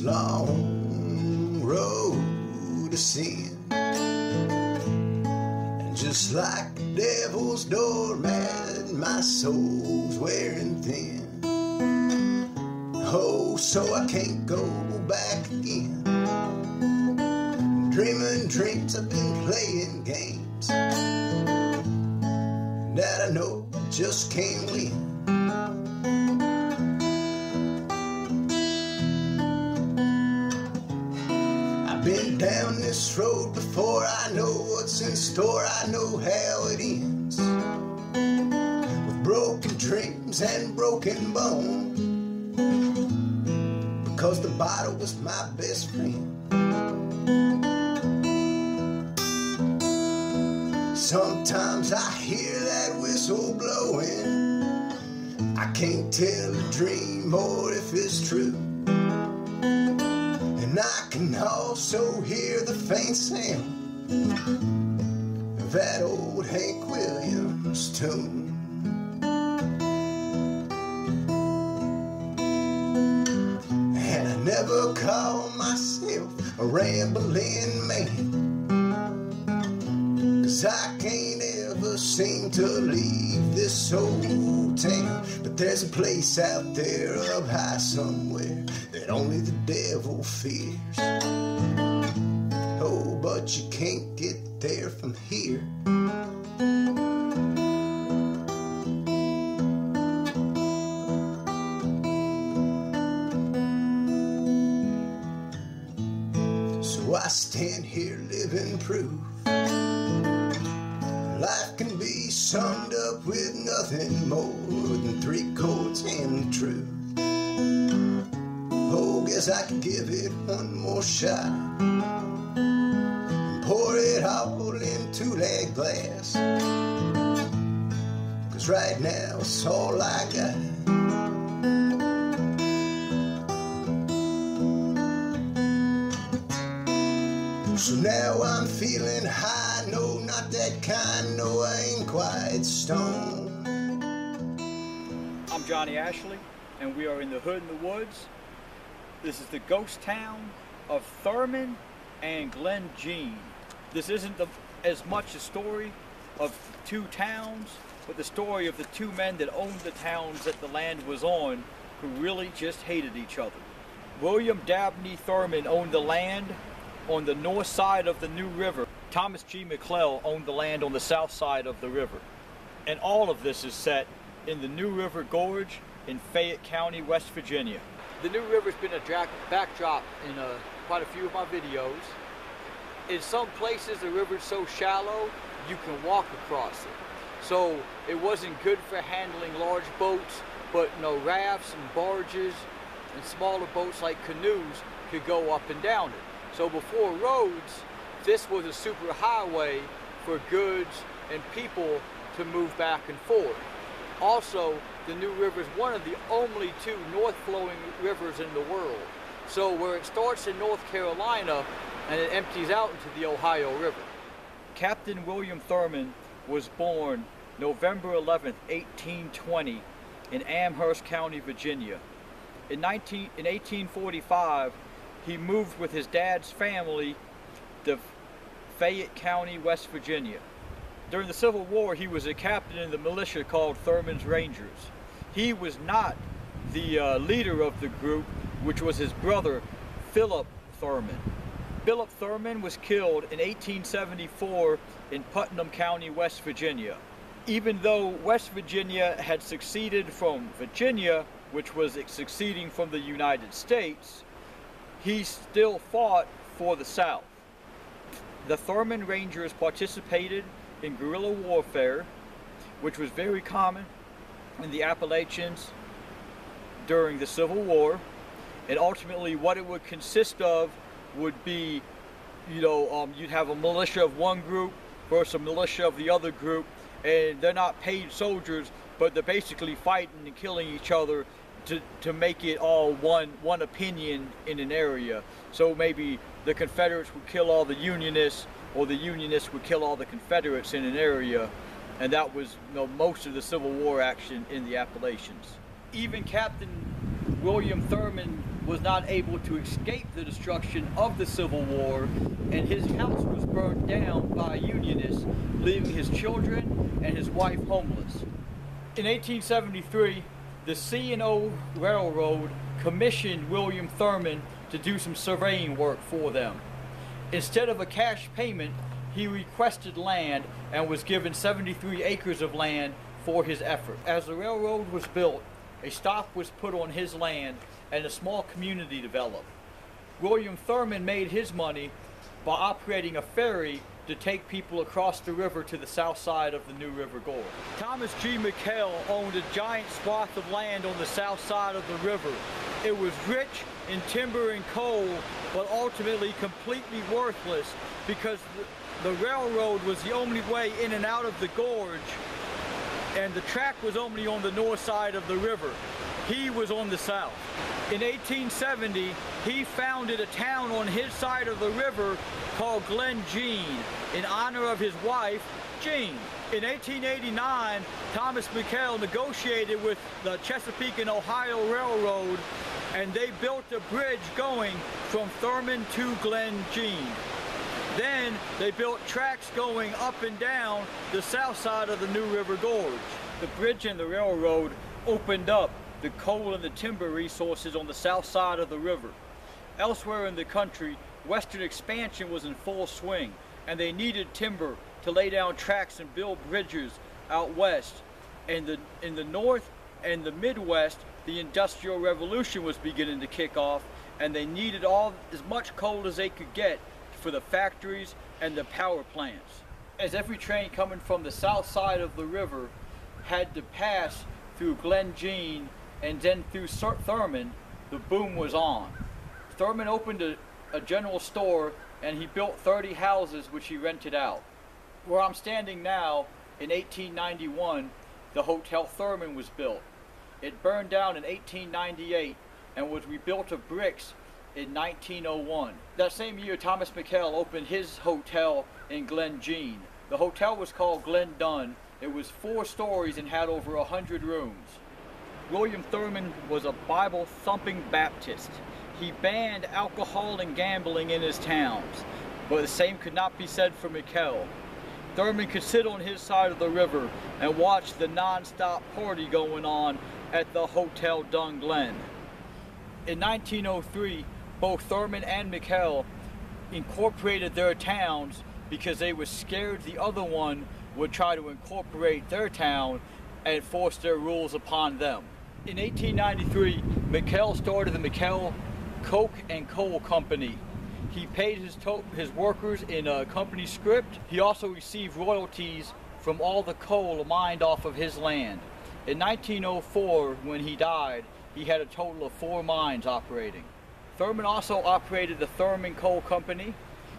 long road to sin. And just like the devil's doormat, my soul's wearing thin. Oh, so I can't go back again. Dreaming dreams, I've been playing games that I know I just can't win. I've been down this road before, I know what's in store, I know how it ends. With broken dreams and broken bones, because the bottle was my best friend. Sometimes I hear that whistle blowing, I can't tell a dream or if it's true. And I can also hear the faint sound of that old Hank Williams tune. And I never call myself a rambling man, 'cause I can't ever seem to leave this old town. But there's a place out there up high somewhere that only the devil fears. Oh, but you can't get there from here. So I stand here living proof life can be summed up with nothing more than 3 chords and the truth. Oh, guess I can give it one more shot and pour it all into that glass, 'cause right now it's all I got. So now I'm feeling high, no, not that kind, no, I ain't quite stoned. I'm Johnny Ashley, and we are in the hood in the woods. This is the ghost town of Thurmond and Glen Jean. This isn't as much a story of 2 towns, but the story of the 2 men that owned the towns that the land was on, who really just hated each other. William Dabney Thurmond owned the land on the north side of the New River. Thomas G. McClell owned the land on the south side of the river. And all of this is set in the New River Gorge in Fayette County, West Virginia. The New River's been a backdrop in quite a few of my videos. In some places the river's so shallow you can walk across it. So it wasn't good for handling large boats, but rafts and barges and smaller boats like canoes could go up and down it. So before roads, this was a super highway for goods and people to move back and forth. Also, the New River is one of the only 2 north-flowing rivers in the world. So where it starts in North Carolina and it empties out into the Ohio River. Captain William Thurmond was born November 11, 1820 in Amherst County, Virginia. In 1845, he moved with his dad's family to Fayette County, West Virginia. During the Civil War, he was a captain in the militia called Thurmond's Rangers. He was not the leader of the group, which was his brother, Philip Thurmond. Philip Thurmond was killed in 1874 in Putnam County, West Virginia. Even though West Virginia had seceded from Virginia, which was seceding from the United States, he still fought for the South. The Thurmond Rangers participated in guerrilla warfare, which was very common in the Appalachians during the Civil War. And ultimately what it would consist of would be, you'd have a militia of one group versus a militia of the other group, and they're not paid soldiers, but they're basically fighting and killing each other to make it all one opinion in an area. So maybe the Confederates would kill all the Unionists, or the Unionists would kill all the Confederates in an area, and that was most of the Civil War action in the Appalachians. Even Captain William Thurmond was not able to escape the destruction of the Civil War, and his house was burned down by Unionists, leaving his children and his wife homeless. In 1873, the C&O Railroad commissioned William Thurmond to do some surveying work for them. Instead of a cash payment, he requested land and was given 73 acres of land for his effort. As the railroad was built, a stop was put on his land and a small community developed. William Thurmond made his money by operating a ferry to take people across the river to the south side of the New River Gorge. Thomas G. McHale owned a giant swath of land on the south side of the river. It was rich in timber and coal, but ultimately completely worthless because the railroad was the only way in and out of the gorge, and the track was only on the north side of the river. He was on the south. In 1870, he founded a town on his side of the river called Glen Jean in honor of his wife, Jean. In 1889, Thomas McHale negotiated with the Chesapeake and Ohio Railroad, and they built a bridge going from Thurmond to Glen Jean. Then they built tracks going up and down the south side of the New River Gorge. The bridge and the railroad opened up the coal and the timber resources on the south side of the river. Elsewhere in the country, western expansion was in full swing, and they needed timber to lay down tracks and build bridges out west. In the north and the Midwest, the Industrial Revolution was beginning to kick off, and they needed as much coal as they could get for the factories and the power plants. As every train coming from the south side of the river had to pass through Glen Jean and then through Thurmond, the boom was on. Thurmond opened a general store, and he built 30 houses which he rented out. Where I'm standing now, in 1891, the Hotel Thurmond was built. It burned down in 1898 and was rebuilt of bricks in 1901. That same year, Thomas McHale opened his hotel in Glen Jean. The hotel was called Glen Dun. It was 4 stories and had over 100 rooms. William Thurmond was a Bible-thumping Baptist. He banned alcohol and gambling in his towns, but the same could not be said for McHale. Thurmond could sit on his side of the river and watch the non-stop party going on at the Hotel Dun Glen. In 1903, both Thurmond and McHale incorporated their towns because they were scared the other one would try to incorporate their town and force their rules upon them. In 1893, McHale started the McHale Coke and Coal Company. He paid his workers in a company script. He also received royalties from all the coal mined off of his land. In 1904, when he died, he had a total of 4 mines operating. Thurmond also operated the Thurmond Coal Company.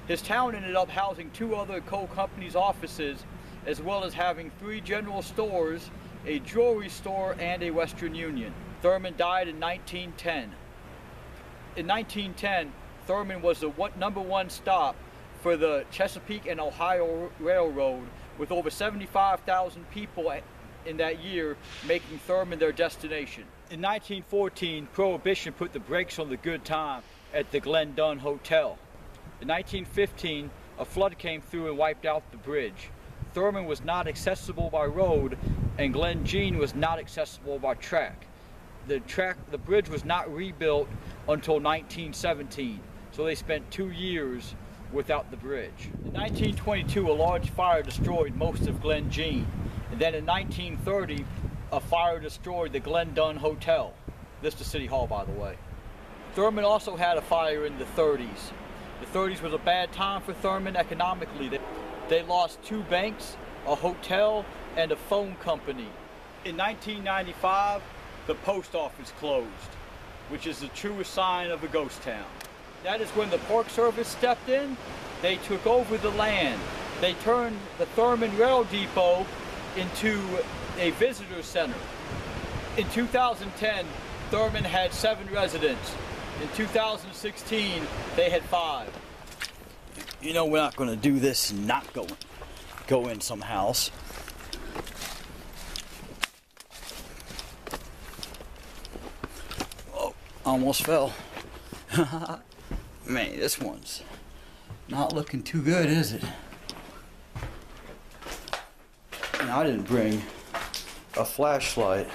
His town ended up housing 2 other coal companies' offices, as well as having 3 general stores, a jewelry store, and a Western Union. Thurmond died in 1910. In 1910, Thurmond was the #1 stop for the Chesapeake and Ohio Railroad, with over 75,000 people in that year making Thurmond their destination. In 1914, Prohibition put the brakes on the good time at the Glen Dun Hotel. In 1915, a flood came through and wiped out the bridge. Thurmond was not accessible by road, and Glen Jean was not accessible by track. The bridge was not rebuilt until 1917, so they spent 2 years without the bridge. In 1922, a large fire destroyed most of Glen Jean, and then in 1930, a fire destroyed the Glen Dun Hotel. This is City Hall, by the way. Thurmond also had a fire in the 30s. The 30s was a bad time for Thurmond economically. They lost 2 banks, a hotel, and a phone company. In 1995, the post office closed, which is the truest sign of a ghost town. That is when the Park Service stepped in. They took over the land. They turned the Thurmond Rail Depot into a visitor center. In 2010, Thurmond had 7 residents. In 2016, they had 5. You know, we're not going to do this and not go in some house. Oh, almost fell. Man, this one's not looking too good, is it? And I didn't bring a flashlight.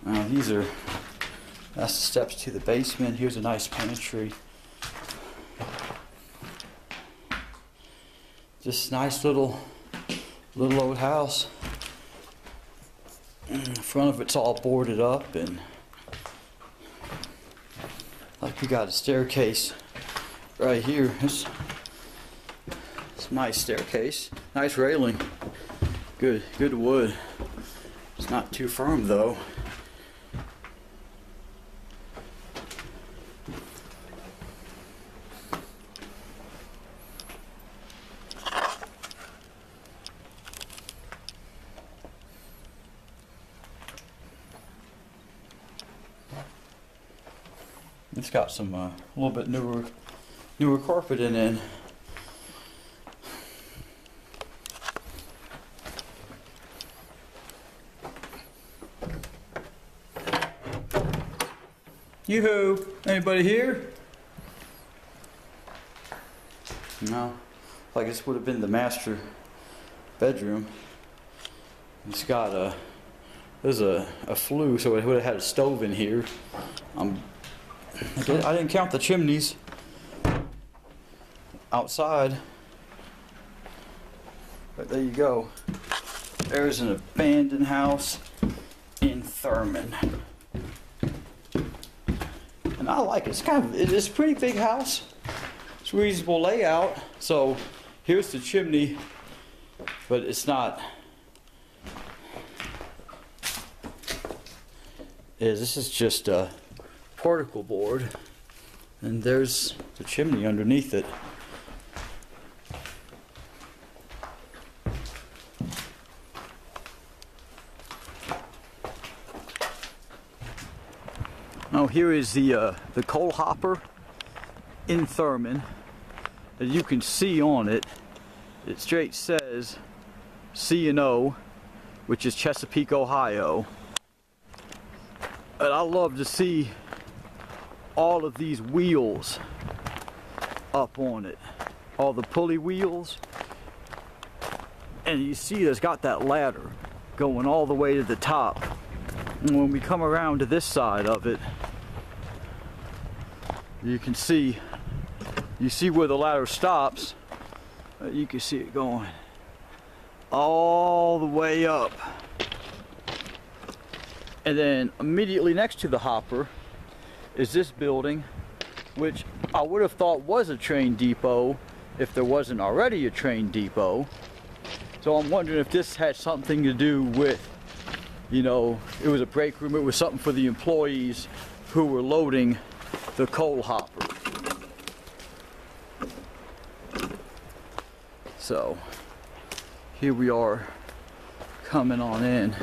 Now that's the steps to the basement. Here's a nice pantry. Just nice little old house. The front of it's all boarded up, and like we got a staircase right here. It's a nice staircase, nice railing, good wood. It's not too firm though. It's got some a little bit newer carpet in it. Yoo-hoo! Anybody here? No. Like this would have been the master bedroom. It's got there's a flue, so it would have had a stove in here. I didn't count the chimneys outside, but there you go. There's an abandoned house in Thurmond, and I like it. It's a pretty big house. It's reasonable layout. So here's the chimney, but it's not. This is just a particle board, and there's the chimney underneath it. Now here is the coal hopper in Thurmond. As you can see on it, it straight says C&O, which is Chesapeake, Ohio. And I love to see all of these wheels up on it, all the pulley wheels, and you see it's got that ladder going all the way to the top. And when we come around to this side of it, you can see where the ladder stops. You can see it going all the way up, and then immediately next to the hopper is this building, which I would have thought was a train depot if there wasn't already a train depot. So I'm wondering if this had something to do with, you know, it was a break room, it was something for the employees who were loading the coal hopper. So here we are coming on in.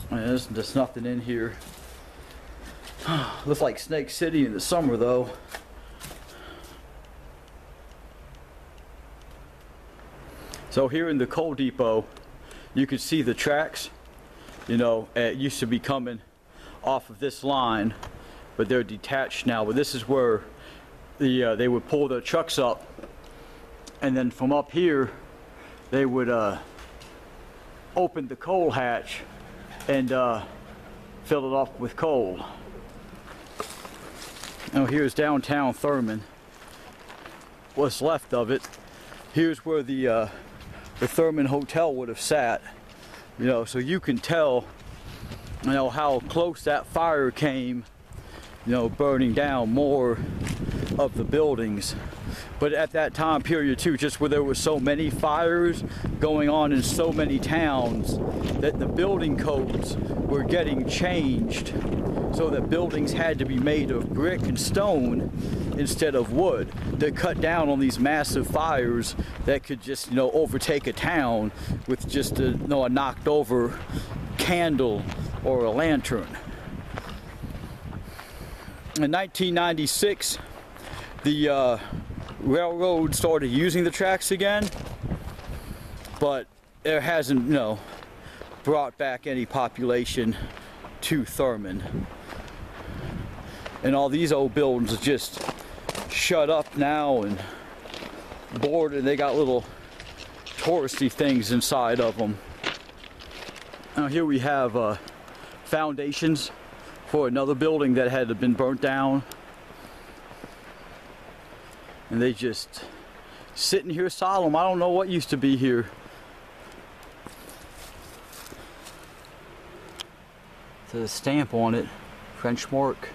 There's just nothing in here. Looks like Snake City in the summer though. So here in the coal depot, you can see the tracks. You know, it used to be coming off of this line, but they're detached now. But this is where they would pull their trucks up, and then from up here, they would open the coal hatch and fill it up with coal. Now here's downtown Thurmond. What's left of it. Here's where the Thurmond Hotel would have sat. You know, so you can tell, you know, how close that fire came, you know, burning down more of the buildings. But at that time period too, just where there were so many fires going on in so many towns, that the building codes were getting changed so that buildings had to be made of brick and stone instead of wood, to cut down on these massive fires that could just, you know, overtake a town with just a, you know, a knocked over candle or a lantern. In 1996, the railroad started using the tracks again, but it hasn't, you know, brought back any population to Thurmond. And all these old buildings are just shut up now and boarded. They got little touristy things inside of them. Now here we have foundations for another building that had been burnt down. And they just sitting here solemn. I don't know what used to be here. There's a stamp on it, French mark.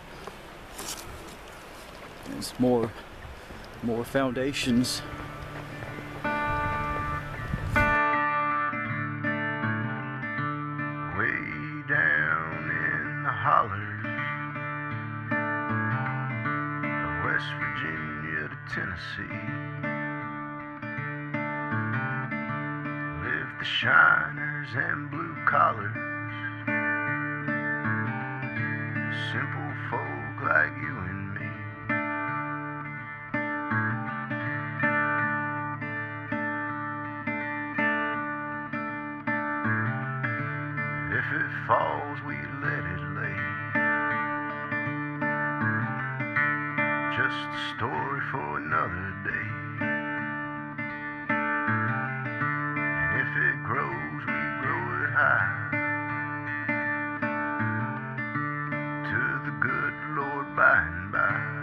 There's more foundations. Way down in the hollers of West Virginia to Tennessee live the shiners and blue collars, simple folk like you and me. If it falls, we let it lay. Just a story for another day. And if it grows, we grow it high. To the good Lord by and by.